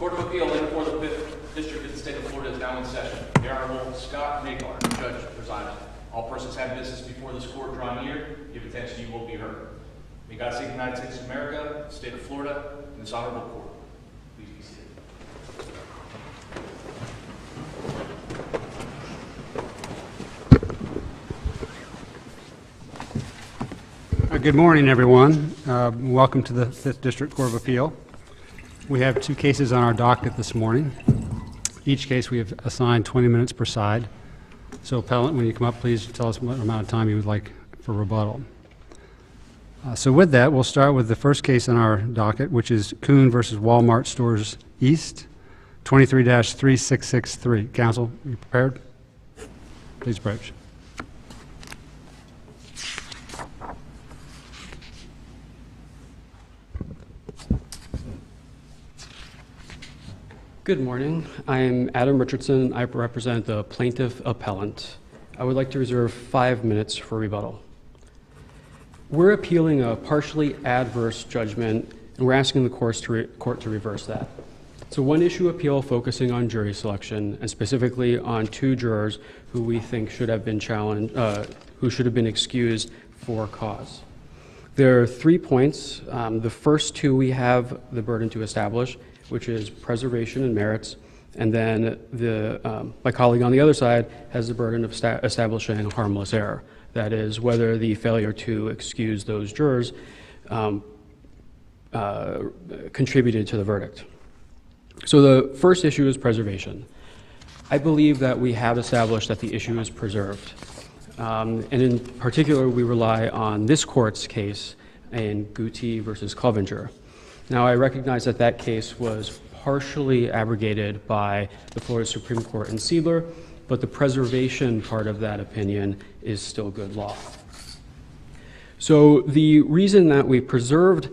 Court of Appeal in for the 5th District of the State of Florida is now in session. The Honorable Scott Nagar, Judge, presiding. All persons having business before this court draw near, give attention, you will be heard. May God save the United States of America, the State of Florida, and this honorable court. Please be seated. Good morning, everyone. Welcome to the 5th District Court of Appeal. We have 2 cases on our docket this morning. Each case we have assigned 20 minutes per side. So, appellant, when you come up, please tell us what amount of time you would like for rebuttal. So with that, we'll start with the first case on our docket, which is Kuhn versus Walmart Stores East, 23-3663. Counsel, are you prepared? Please approach. Good morning. I am Adam Richardson. I represent the plaintiff appellant. I would like to reserve 5 minutes for rebuttal. We're appealing a partially adverse judgment, and we're asking the court to reverse that. It's a one-issue appeal focusing on jury selection, and specifically on 2 jurors who we think should have been challenged, who should have been excused for cause. There are 3 points. The first 2 we have the burden to establish, which is preservation and merits, and then my colleague on the other side has the burden of establishing harmless error. That is, whether the failure to excuse those jurors contributed to the verdict. So the first issue is preservation. I believe that we have established that the issue is preserved. And in particular, we rely on this court's case in Guti versus Clevenger. Now, I recognize that that case was partially abrogated by the Florida Supreme Court in Siedler, but the preservation part of that opinion is still good law. So the reason that we preserved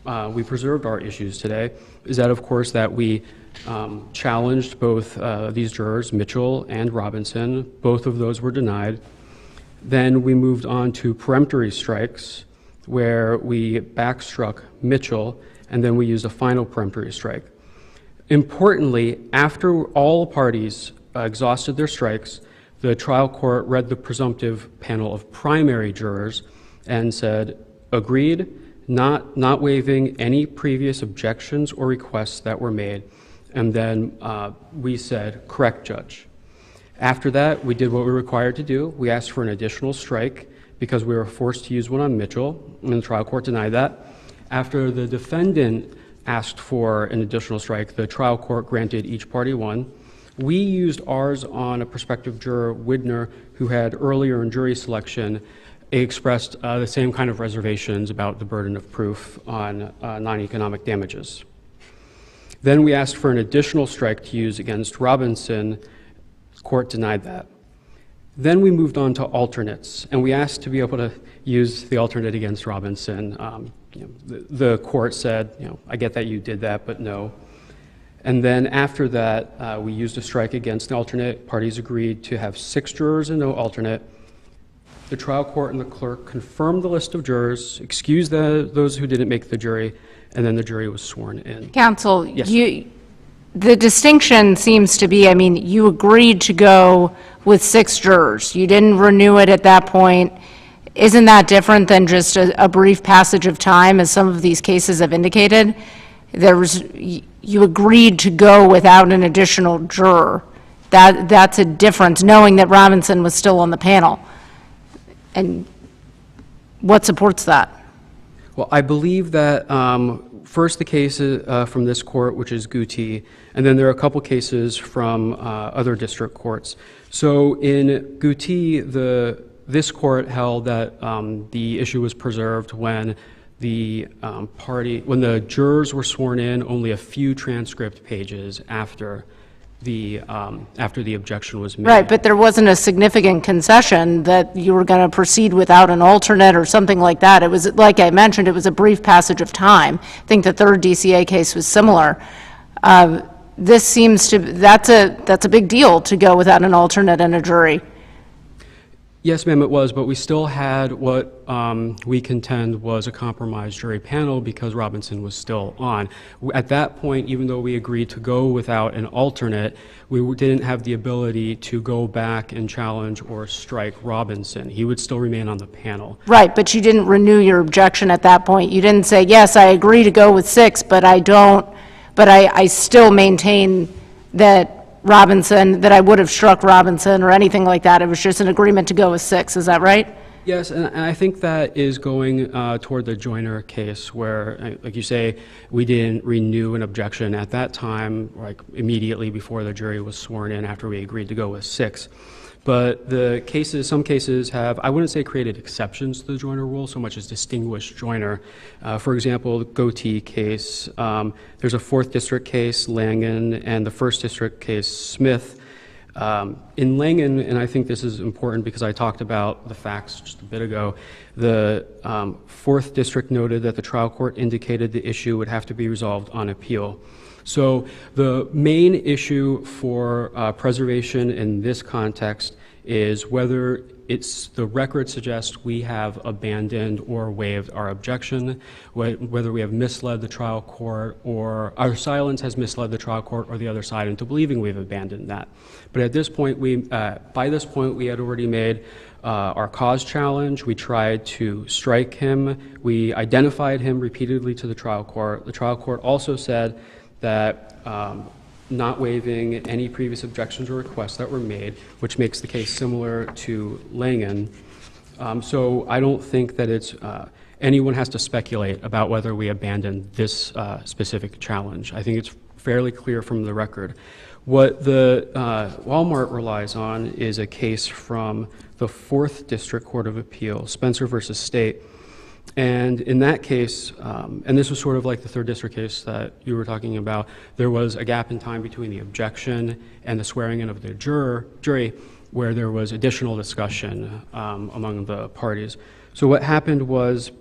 our issues today is that, of course, that we challenged both these jurors, Mitchell and Robinson. Both of those were denied. Then we moved on to peremptory strikes, where we backstruck Mitchell, and then we used a final peremptory strike. Importantly, after all parties exhausted their strikes, the trial court read the presumptive panel of primary jurors and said, agreed, not waiving any previous objections or requests that were made, and then we said, correct, Judge. After that, we did what we were required to do. We asked for an additional strike because we were forced to use one on Mitchell, and the trial court denied that. After the defendant asked for an additional strike, the trial court granted each party one. We used ours on a prospective juror, Widner, who had earlier in jury selection expressed the same kind of reservations about the burden of proof on non-economic damages. Then we asked for an additional strike to use against Robinson. The court denied that. Then we moved on to alternates, and we asked to be able to use the alternate against Robinson. The court said, I get that you did that, but no. And then after that, we used a strike against the alternate. Parties agreed to have 6 jurors and no alternate. The trial court and the clerk confirmed the list of jurors, excused those who didn't make the jury, and then the jury was sworn in. Counsel, Yes. The distinction seems to be, you agreed to go with 6 jurors. You didn't renew it at that point. Isn't that different than just a brief passage of time, as some of these cases have indicated? You agreed to go without an additional juror. That's a difference, knowing that Robinson was still on the panel. And what supports that? Well, I believe that first the case from this court, which is Guti, and then there are a couple cases from other district courts. So in Guti, this court held that the issue was preserved when when the jurors were sworn in only a few transcript pages after the objection was made. Right, but there wasn't a significant concession that you were going to proceed without an alternate or something like that. It was, like I mentioned, it was a brief passage of time. I think the third DCA case was similar. This seems to, that's a big deal to go without an alternate and a jury. Yes, ma'am, it was, but we still had what we contend was a compromised jury panel because Robinson was still on. At that point, even though we agreed to go without an alternate, we didn't have the ability to go back and challenge or strike Robinson. He would still remain on the panel. Right, but you didn't renew your objection at that point. You didn't say, yes, I agree to go with 6, but I still maintain that Robinson, that I would have struck Robinson or anything like that. It was just an agreement to go with 6. Is that right? Yes, and I think that is going toward the Joyner case where, like you say, we didn't renew an objection at that time, like immediately before the jury was sworn in after we agreed to go with 6. But the cases, some cases have, I wouldn't say created exceptions to the Joyner rule so much as distinguished Joyner. For example, the Goatee case, there's a 4th District case, Langen, and the 1st District case, Smith. In Langen, and I think this is important because I talked about the facts just a bit ago, the 4th District noted that the trial court indicated the issue would have to be resolved on appeal. So the main issue for preservation in this context is whether the record suggests we have abandoned or waived our objection, whether we have misled the trial court or our silence has misled the trial court or the other side into believing we've abandoned that. But at this point, by this point, we had already made our cause challenge. We tried to strike him. We identified him repeatedly to the trial court. The trial court also said that not waiving any previous objections or requests that were made, which makes the case similar to Langen. So I don't think that it's anyone has to speculate about whether we abandoned this specific challenge. I think it's fairly clear from the record. What the Walmart relies on is a case from the 4th District Court of Appeal, Spencer versus State. And in that case, and this was sort of like the 3rd District case that you were talking about, there was a gap in time between the objection and the swearing in of the jury where there was additional discussion among the parties. So what happened was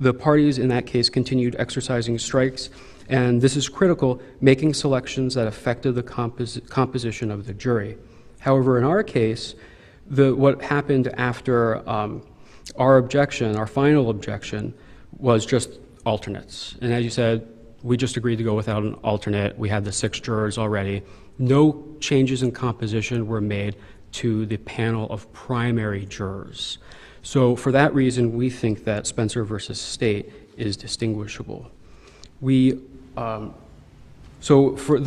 the parties in that case continued exercising strikes, and this is critical, making selections that affected the composition of the jury. However, in our case, what happened after our objection, our final objection, was just alternates. And as you said, we just agreed to go without an alternate. We had the 6 jurors already. No changes in composition were made to the panel of primary jurors. So for that reason, we think that Spencer versus State is distinguishable. So for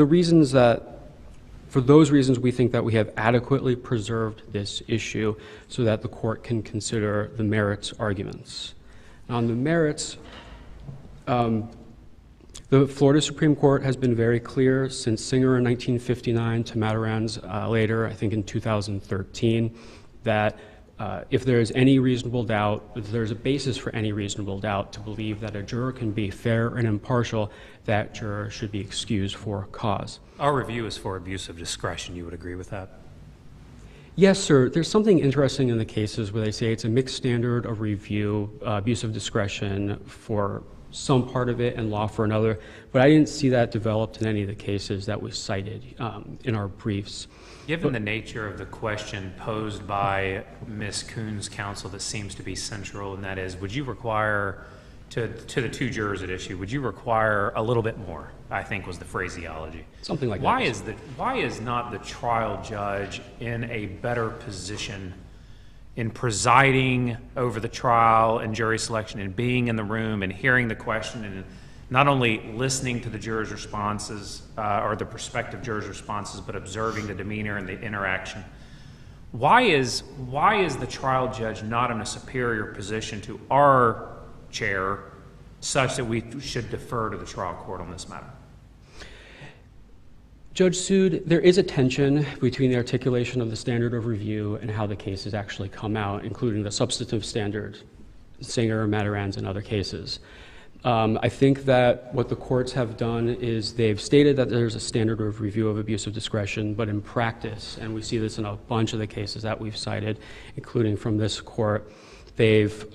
those reasons, we think that we have adequately preserved this issue so that the court can consider the merits arguments. On the merits, the Florida Supreme Court has been very clear since Singer in 1959 to Matarans later, I think in 2013, that if there is any reasonable doubt, if there's a basis for any reasonable doubt to believe that a juror can be fair and impartial, that juror should be excused for cause. Our review is for abuse of discretion. You would agree with that? Yes, sir. There's something interesting in the cases where they say it's a mixed standard of review, abuse of discretion for some part of it and law for another, but I didn't see that developed in any of the cases that we cited in our briefs. Given the nature of the question posed by Ms. Kuhn's counsel that seems to be central, and that is, would you require, to the 2 jurors at issue, would you require a little bit more, I think was the phraseology. Something like why that. Why is not the trial judge in a better position in presiding over the trial and jury selection and being in the room and hearing the question and not only listening to the jurors' responses or the prospective jurors' responses, but observing the demeanor and the interaction? Why is the trial judge not in a superior position to our chair such that we should defer to the trial court on this matter? Judge Sood, there is a tension between the articulation of the standard of review and how the cases actually come out, including the substantive standard, Singer, Matarans, and other cases. I think that what the courts have done is they've stated that there's a standard of review of abuse of discretion, but in practice, and we see this in a bunch of the cases that we've cited, including from this court, they've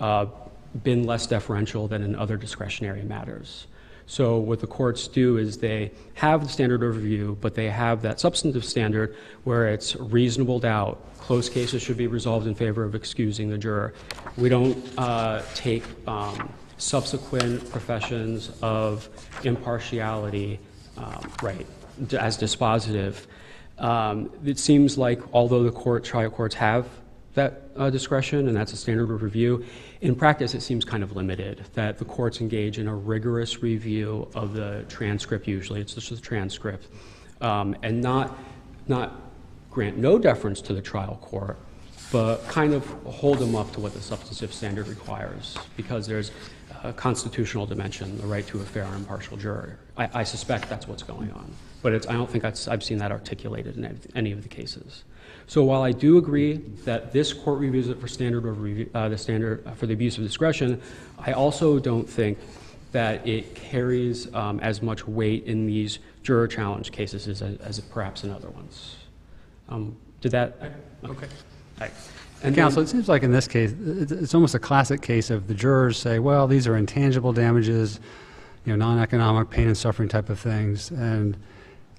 been less deferential than in other discretionary matters. So what the courts do is they have the standard of review, but they have that substantive standard where it's reasonable doubt. Close cases should be resolved in favor of excusing the juror. We don't take subsequent professions of impartiality as dispositive. It seems like although the trial courts have that discretion, and that's a standard of review, in practice it seems kind of limited, that the courts engage in a rigorous review of the transcript usually, it's just a transcript, and not grant no deference to the trial court, but kind of hold them up to what the substantive standard requires, because there's a constitutional dimension, the right to a fair and impartial juror. I suspect that's what's going on, but I don't think I've seen that articulated in any of the cases. So while I do agree that this court reviews it for standard of review, the standard for the abuse of discretion, I also don't think that it carries as much weight in these juror challenge cases as perhaps in other ones. Did that? Okay. Right. And Counsel, it seems like in this case, it's almost a classic case of the jurors say, well, these are intangible damages, non-economic pain and suffering type of things. And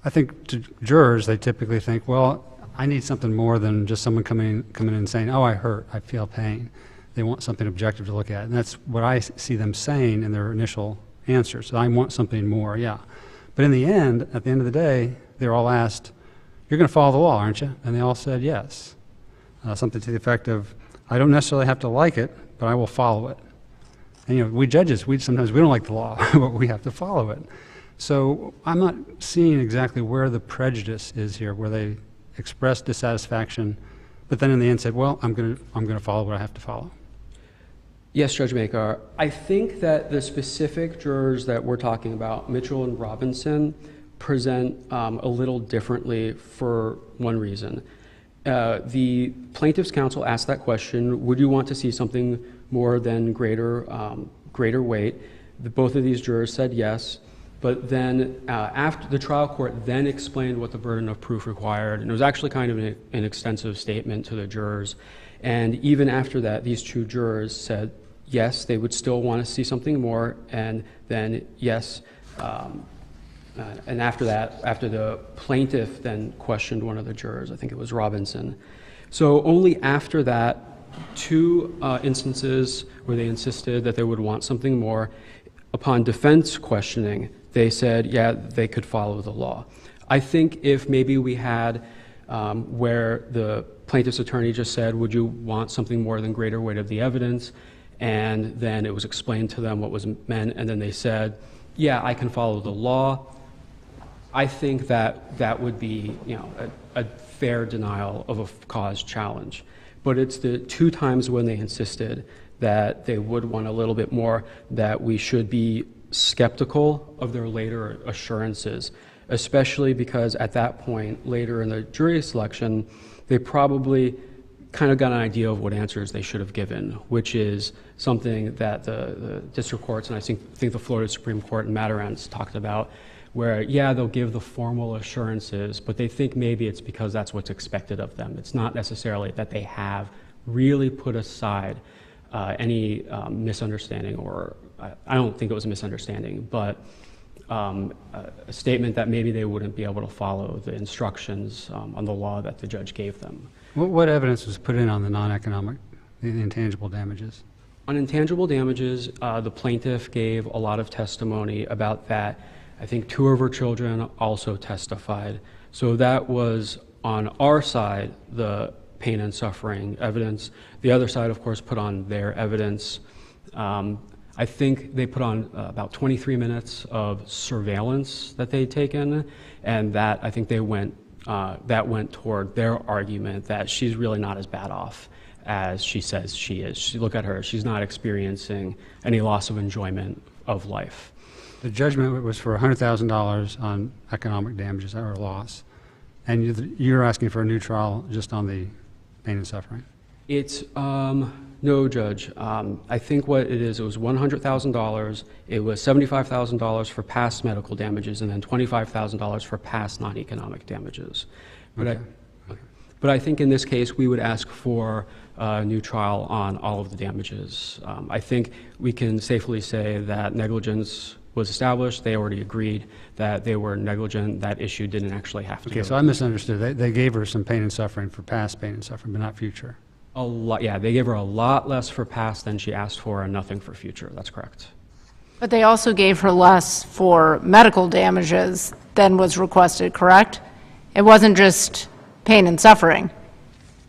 I think to jurors, they typically think, well, I need something more than just someone coming in and saying, oh, I hurt, I feel pain. They want something objective to look at. And that's what I see them saying in their initial answers. So I want something more, yeah. But in the end, at the end of the day, they're all asked, you're going to follow the law, aren't you? And they all said yes. Something to the effect of, I don't necessarily have to like it, but I will follow it. And we judges, sometimes we don't like the law, but we have to follow it. So I'm not seeing exactly where the prejudice is here, where they expressed dissatisfaction, but then in the end said, well, I'm going to follow what I have to follow. Yes, Judge Makar. I think that the specific jurors that we're talking about, Mitchell and Robinson, present a little differently for one reason. The plaintiff's counsel asked that question, would you want to see something more than greater weight? Both of these jurors said yes, but then after the trial court then explained what the burden of proof required, and it was actually kind of an extensive statement to the jurors. And even after that, these two jurors said yes, they would still want to see something more, and then yes, and after that, after the plaintiff then questioned one of the jurors, I think it was Robinson. So only after that, two instances where they insisted that they would want something more, upon defense questioning, they said, yeah, they could follow the law. I think if maybe we had where the plaintiff's attorney just said, would you want something more than greater weight of the evidence? And then it was explained to them what was meant, and then they said, yeah, I can follow the law. I think that would be, a fair denial of a cause challenge. But it's the two times when they insisted that they would want a little bit more, that we should be skeptical of their later assurances, especially because at that point, later in the jury selection, they probably kind of got an idea of what answers they should have given, which is something that the district courts, and I think the Florida Supreme Court in Matarans talked about, where, yeah, they'll give the formal assurances, but they think maybe it's because that's what's expected of them. It's not necessarily that they have really put aside any misunderstanding, or I don't think it was a misunderstanding, but a statement that maybe they wouldn't be able to follow the instructions on the law that the judge gave them. What evidence was put in on the non-economic, the intangible damages? On intangible damages, the plaintiff gave a lot of testimony about that. I think two of her children also testified. So that was on our side, the pain and suffering evidence. The other side, of course, put on their evidence. I think they put on about 23 minutes of surveillance that they'd taken, and that I think they went toward their argument that she's really not as bad off as she says she is. Look at her; she's not experiencing any loss of enjoyment of life. The judgment was for $100,000 on economic damages or loss, and you're asking for a new trial just on the pain and suffering? It's, no, Judge. I think what it is, it was $100,000. It was $75,000 for past medical damages, and then $25,000 for past non-economic damages. But, Okay. but I think in this case, we would ask for a new trial on all of the damages. I think we can safely say that negligence was established. They already agreed that they were negligent. That issue didn't actually have to go. Okay, so I misunderstood. They gave her some pain and suffering for past pain and suffering, but not future. A lot, yeah, they gave her a lot less for past than she asked for and nothing for future. That's correct. But they also gave her less for medical damages than was requested, correct? It wasn't just pain and suffering.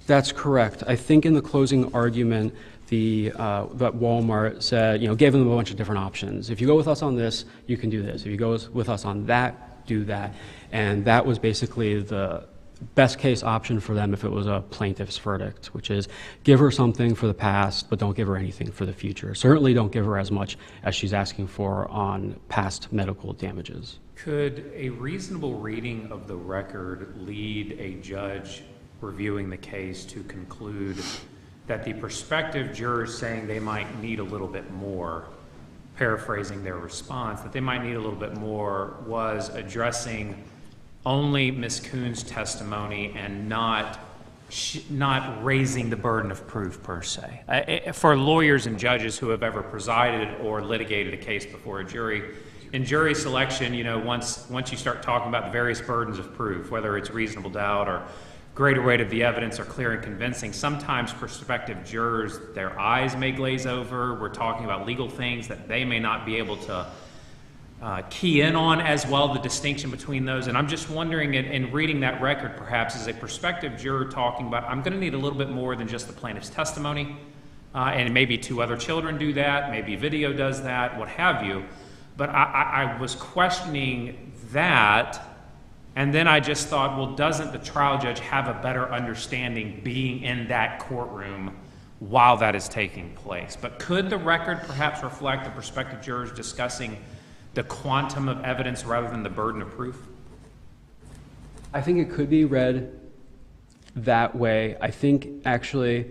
That's correct. I think in the closing argument, that Walmart said, gave them a bunch of different options. If you go with us on this, you can do this. If you go with us on that, do that. And that was basically the best case option for them if it was a plaintiff's verdict, which is give her something for the past, but don't give her anything for the future. Certainly don't give her as much as she's asking for on past medical damages. Could a reasonable reading of the record lead a judge reviewing the case to conclude that the prospective jurors saying they might need a little bit more, paraphrasing their response, that they might need a little bit more was addressing only Ms. Kuhn's testimony and not raising the burden of proof per se? For lawyers and judges who have ever presided or litigated a case before a jury, in jury selection, once you start talking about the various burdens of proof, whether it's reasonable doubt or greater weight of the evidence or clear and convincing, sometimes prospective jurors, their eyes may glaze over. We're talking about legal things that they may not be able to key in on as well, the distinction between those. And I'm just wondering, in reading that record, perhaps as a prospective juror talking about, I'm going to need a little bit more than just the plaintiff's testimony, and maybe 2 other children do that, maybe video does that, what have you. But I was questioning that, and then I just thought, well, doesn't the trial judge have a better understanding being in that courtroom while that is taking place? But could the record perhaps reflect the prospective jurors discussing the quantum of evidence rather than the burden of proof? I think it could be read that way. I think actually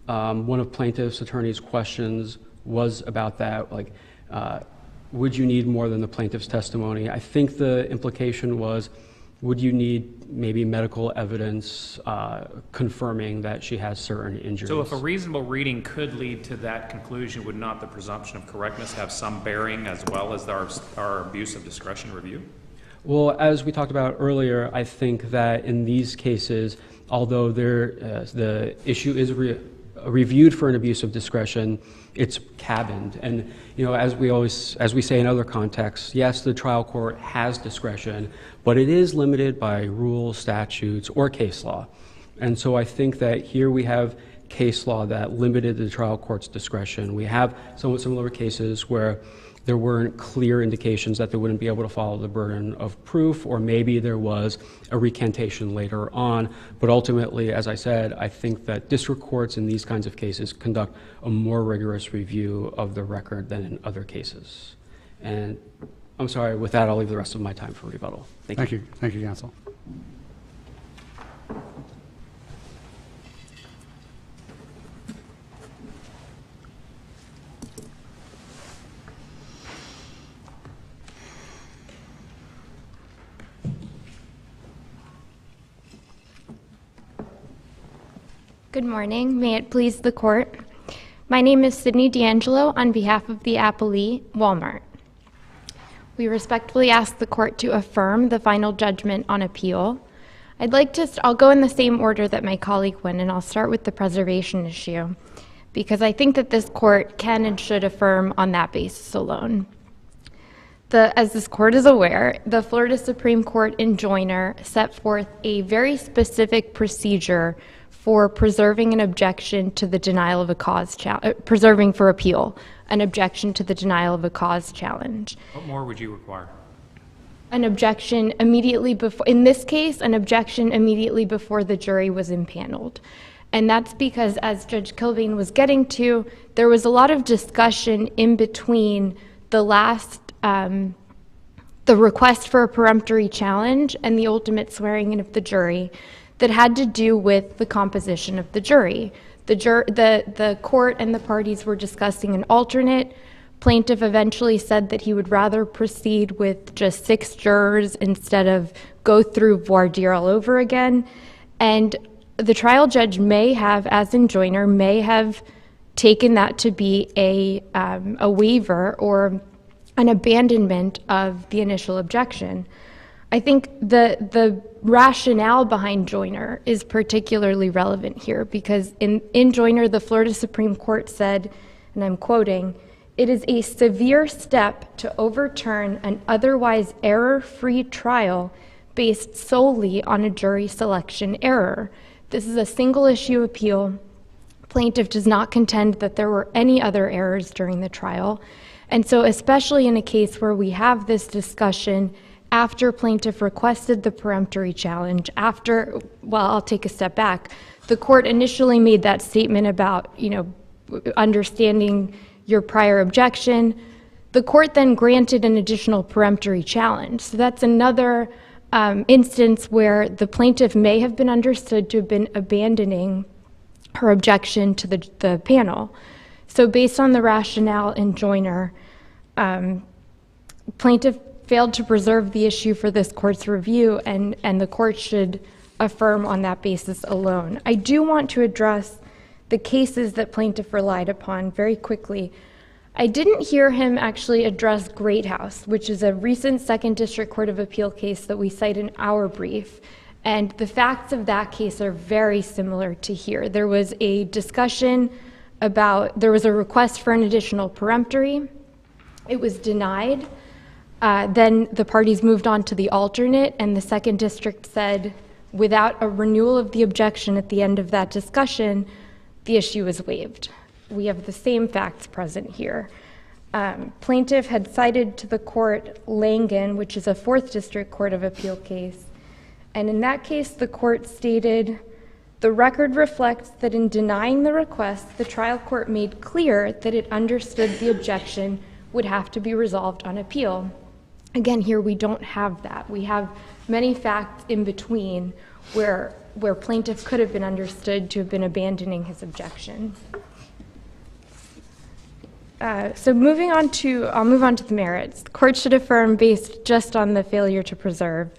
one of plaintiff's attorney's questions was about that, would you need more than the plaintiff's testimony? I think the implication was, would you need maybe medical evidence confirming that she has certain injuries? So if a reasonable reading could lead to that conclusion, would not the presumption of correctness have some bearing as well as our abuse of discretion review? Well, as we talked about earlier, I think that in these cases, although the issue is reviewed for an abuse of discretion, it's cabined. And as we say in other contexts, yes, the trial court has discretion, but it is limited by rules, statutes, or case law. And so I think that here we have case law that limited the trial court's discretion. We have somewhat similar cases where there weren't clear indications that they wouldn't be able to follow the burden of proof, or maybe there was a recantation later on. But ultimately, as I said, I think that district courts in these kinds of cases conduct a more rigorous review of the record than in other cases. And I'm sorry, with that, I'll leave the rest of my time for rebuttal. Thank you. Thank you, counsel. Good morning. May it please the court. My name is Sydney D'Angelo on behalf of the appellee, Walmart. We respectfully ask the court to affirm the final judgment on appeal. I'll go in the same order that my colleague went, and I'll start with the preservation issue, because I think that this court can and should affirm on that basis alone. As this court is aware, the Florida Supreme Court in Joyner set forth a very specific procedure for preserving an objection to the denial of a cause preserving for appeal an objection to the denial of a cause challenge. What more would you require? An objection immediately before, in this case, an objection immediately before the jury was impaneled. And that's because, as Judge Kilbane was getting to, there was a lot of discussion in between the request for a peremptory challenge and the ultimate swearing in of the jury that had to do with the composition of the jury. The court and the parties were discussing an alternate. Plaintiff eventually said that he would rather proceed with just 6 jurors instead of go through voir dire all over again. And the trial judge may have, as in Joyner, may have taken that to be a waiver or an abandonment of the initial objection. I think the rationale behind Joyner is particularly relevant here because in Joyner, the Florida Supreme Court said, and I'm quoting, "It is a severe step to overturn an otherwise error-free trial based solely on a jury selection error. This is a single-issue appeal. Plaintiff does not contend that there were any other errors during the trial. And so especially in a case where we have this discussion after plaintiff requested the peremptory challenge, I'll take a step back. The court initially made that statement about, understanding your prior objection. The court then granted an additional peremptory challenge. So that's another instance where the plaintiff may have been understood to have been abandoning her objection to the panel. So based on the rationale in Joyner, plaintiff failed to preserve the issue for this court's review, and the court should affirm on that basis alone. I do want to address the cases that plaintiff relied upon very quickly. I didn't hear him actually address Greathouse, which is a recent Second District Court of Appeal case that we cite in our brief. And the facts of that case are very similar to here. There was a discussion there was a request for an additional peremptory. It was denied. Then the parties moved on to the alternate, and the Second District said, without a renewal of the objection at the end of that discussion, the issue is waived. We have the same facts present here. Plaintiff had cited to the court Langan, which is a Fourth District Court of Appeal case. And in that case, the court stated, "The record reflects that in denying the request, the trial court made clear that it understood the objection would have to be resolved on appeal." Again, here we don't have that. We have many facts in between where plaintiff could have been understood to have been abandoning his objection. So I'll move on to the merits. The court should affirm based just on the failure to preserve.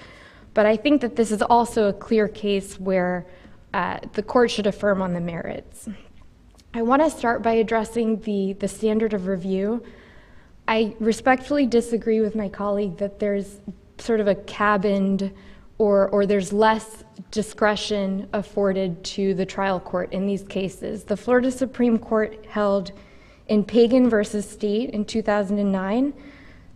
But I think that this is also a clear case where the court should affirm on the merits. I want to start by addressing the standard of review. I respectfully disagree with my colleague that there's sort of a cabined or there's less discretion afforded to the trial court in these cases. The Florida Supreme Court held in Pagan versus State in 2009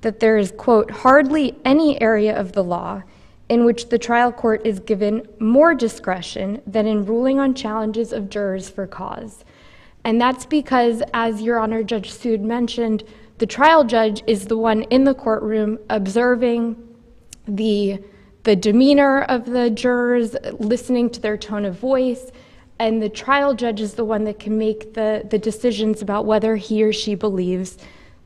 that there is, quote, "hardly any area of the law in which the trial court is given more discretion than in ruling on challenges of jurors for cause." And that's because, as Your Honor, Judge Sood mentioned, the trial judge is the one in the courtroom observing the demeanor of the jurors, listening to their tone of voice, and the trial judge is the one that can make the decisions about whether he or she believes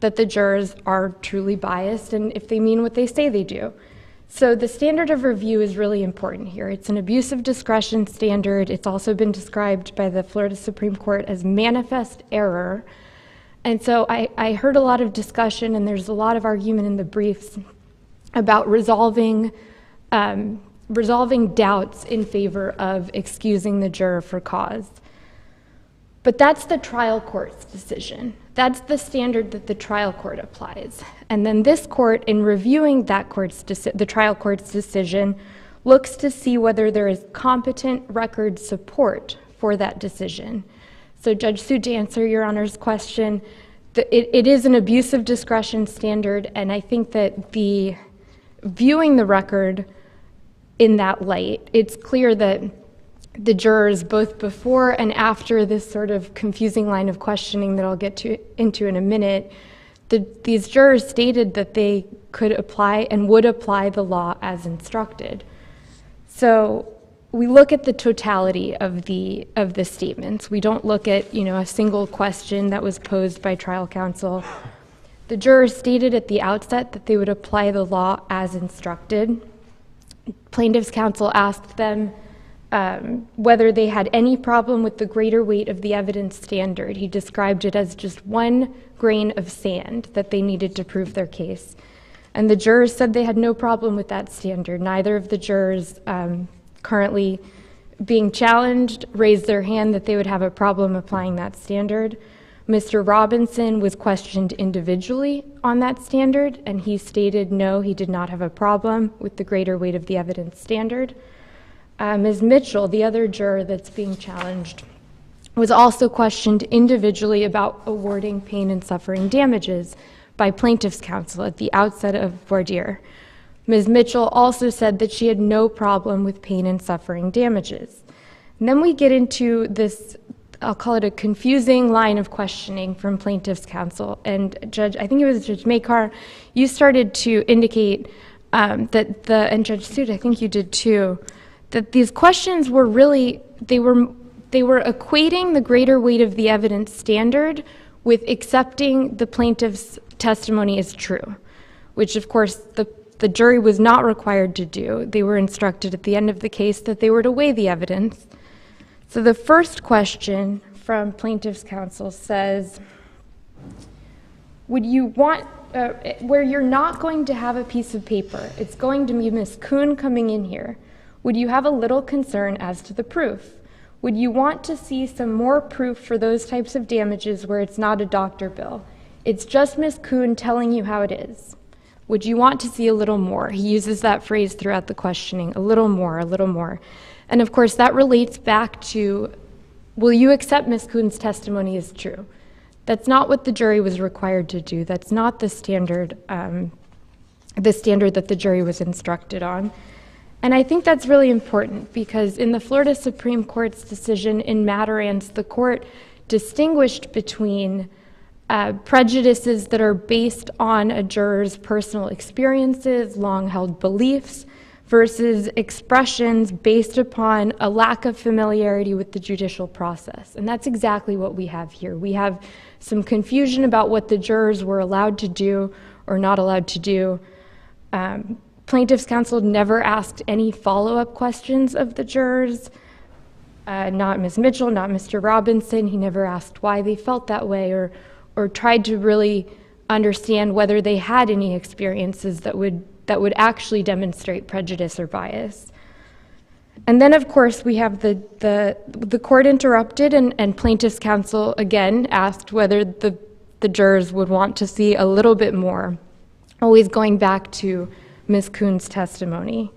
that the jurors are truly biased and if they mean what they say they do. So the standard of review is really important here. It's an abuse of discretion standard. It's also been described by the Florida Supreme Court as manifest error. And so I heard a lot of discussion, and there's a lot of argument in the briefs about resolving doubts in favor of excusing the juror for cause. But that's the trial court's decision. That's the standard that the trial court applies. And then this court, in reviewing that the trial court's decision, looks to see whether there is competent record support for that decision. So Judge Sood, to answer Your Honor's question, it is an abuse of discretion standard, and I think that viewing the record in that light, it's clear that the jurors, both before and after this sort of confusing line of questioning that I'll get into in a minute, these jurors stated that they could apply and would apply the law as instructed. So we look at the totality of the statements. We don't look at a single question that was posed by trial counsel. The jurors stated at the outset that they would apply the law as instructed. Plaintiff's counsel asked them whether they had any problem with the greater weight of the evidence standard. He described it as just one grain of sand that they needed to prove their case. And the jurors said they had no problem with that standard. Neither of the jurors currently being challenged raised their hand that they would have a problem applying that standard. Mr. Robinson was questioned individually on that standard, and he stated no, he did not have a problem with the greater weight of the evidence standard. Ms. Mitchell, the other juror that's being challenged, was also questioned individually about awarding pain and suffering damages by plaintiff's counsel at the outset of voir dire. Ms. Mitchell also said that she had no problem with pain and suffering damages. And then we get into this, I'll call it a confusing line of questioning from plaintiff's counsel. And Judge, I think it was Judge Makar, you started to indicate and Judge Suit, I think you did too, that these questions were really, they were equating the greater weight of the evidence standard with accepting the plaintiff's testimony as true, which of course the jury was not required to do. They were instructed at the end of the case that they were to weigh the evidence. So the first question from plaintiff's counsel says, would you want, where you're not going to have a piece of paper, it's going to be Ms. Kuhn coming in here, would you have a little concern as to the proof? Would you want to see some more proof for those types of damages where it's not a doctor bill? It's just Ms. Kuhn telling you how it is. Would you want to see a little more? He uses that phrase throughout the questioning, a little more, a little more. And of course that relates back to, will you accept Ms. Kuhn's testimony as true? That's not what the jury was required to do. That's not the standard that the jury was instructed on. And I think that's really important because in the Florida Supreme Court's decision in Matarans, the court distinguished between prejudices that are based on a juror's personal experiences, long-held beliefs, versus expressions based upon a lack of familiarity with the judicial process. And that's exactly what we have here. We have some confusion about what the jurors were allowed to do or not allowed to do. Plaintiff's counsel never asked any follow-up questions of the jurors, not Ms. Mitchell, not Mr. Robinson. He never asked why they felt that way or tried to really understand whether they had any experiences that would actually demonstrate prejudice or bias. And then, of course, we have the court interrupted and plaintiff's counsel again asked whether the jurors would want to see a little bit more, always going back to Ms. Kuhn's testimony.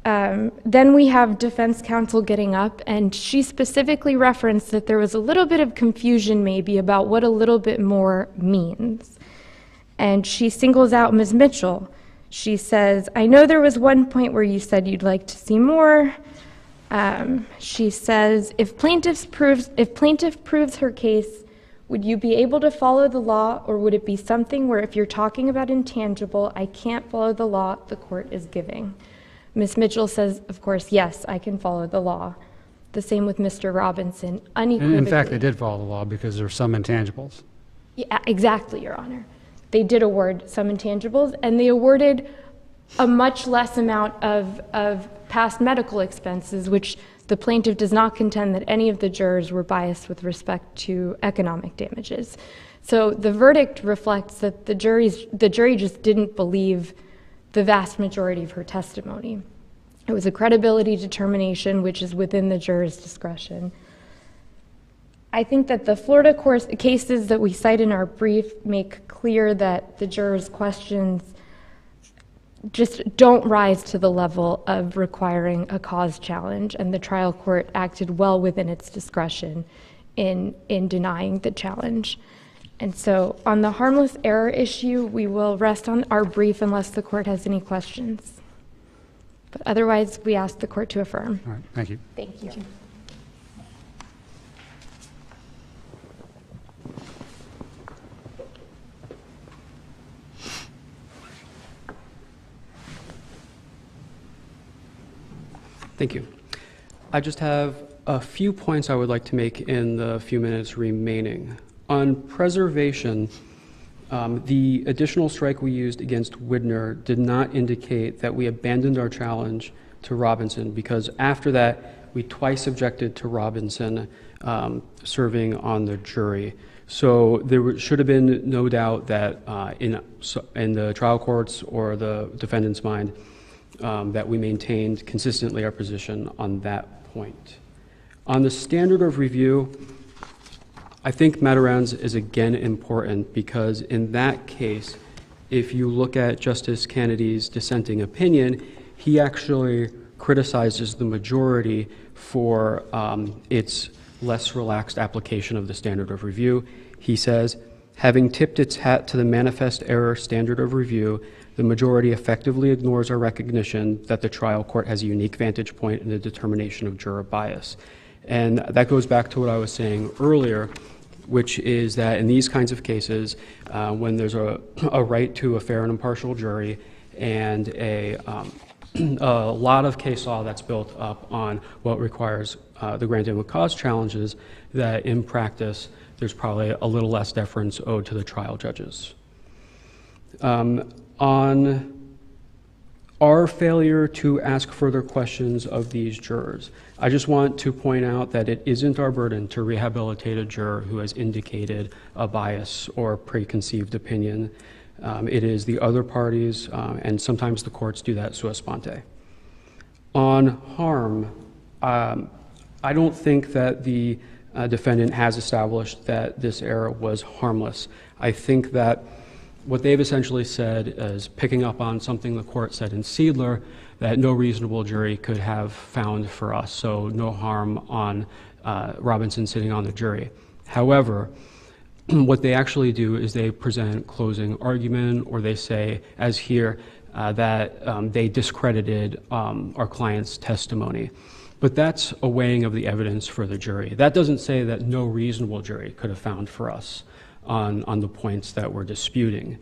Then we have defense counsel getting up, and she specifically referenced that there was a little bit of confusion maybe about what a little bit more means. And she singles out Ms. Mitchell. She says, I know there was one point where you said you'd like to see more. She says, if plaintiff proves her case, would you be able to follow the law, or would it be something where if you're talking about intangible, I can't follow the law the court is giving? Ms. Mitchell says, of course, yes, I can follow the law. The same with Mr. Robinson, unequivocally. In fact, they did follow the law because there are some intangibles. Yeah, exactly, Your Honor. They did award some intangibles, and they awarded a much less amount of past medical expenses, which the plaintiff does not contend that any of the jurors were biased with respect to economic damages. So the verdict reflects that the jury just didn't believe the vast majority of her testimony. It was a credibility determination, which is within the juror's discretion. I think that the Florida cases that we cite in our brief make clear that the jurors' questions just don't rise to the level of requiring a cause challenge, and the trial court acted well within its discretion in denying the challenge. And so on the harmless error issue, we will rest on our brief unless the court has any questions. But otherwise, we ask the court to affirm. All right, thank you. Thank you. Thank you. I just have a few points I would like to make in the few minutes remaining. On preservation, the additional strike we used against Widner did not indicate that we abandoned our challenge to Robinson, because after that, we twice objected to Robinson serving on the jury. So there should have been no doubt that in the trial court's or the defendant's mind that we maintained consistently our position on that point. On the standard of review, I think Matarounds is again important because in that case, if you look at Justice Kennedy's dissenting opinion, he actually criticizes the majority for its less relaxed application of the standard of review. He says, having tipped its hat to the manifest error standard of review, the majority effectively ignores our recognition that the trial court has a unique vantage point in the determination of juror bias. And that goes back to what I was saying earlier, which is that in these kinds of cases, when there's a right to a fair and impartial jury and a lot of case law that's built up on what requires the granting of cause challenges, that in practice, there's probably a little less deference owed to the trial judges. On our failure to ask further questions of these jurors, I just want to point out that it isn't our burden to rehabilitate a juror who has indicated a bias or preconceived opinion. It is the other parties, and sometimes the courts do that sua sponte. On harm, I don't think that the defendant has established that this error was harmless. I think that what they've essentially said is picking up on something the court said in Seidler, that no reasonable jury could have found for us, so no harm on Robinson sitting on the jury. However, what they actually do is they present closing argument, or they say, as here, that they discredited our client's testimony. But that's a weighing of the evidence for the jury. That doesn't say that no reasonable jury could have found for us on the points that we're disputing.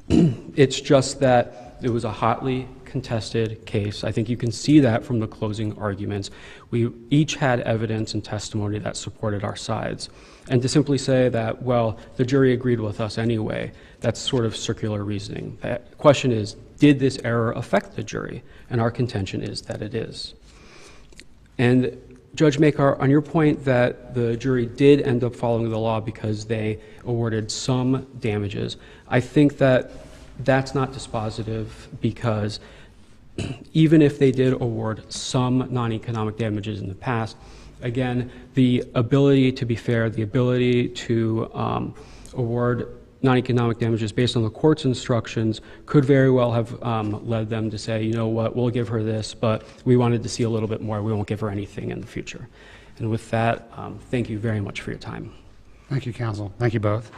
It's just that it was a hotly contested case. I think you can see that from the closing arguments. We each had evidence and testimony that supported our sides. And to simply say that, well, the jury agreed with us anyway, that's sort of circular reasoning. The question is, did this error affect the jury? And our contention is that it is. And Judge Makar, on your point that the jury did end up following the law because they awarded some damages, I think that that's not dispositive, because even if they did award some non-economic damages in the past, again, the ability to be fair, the ability to award non-economic damages based on the court's instructions could very well have led them to say, you know what, we'll give her this, but we wanted to see a little bit more. We won't give her anything in the future. And with that, thank you very much for your time. Thank you, counsel. Thank you both.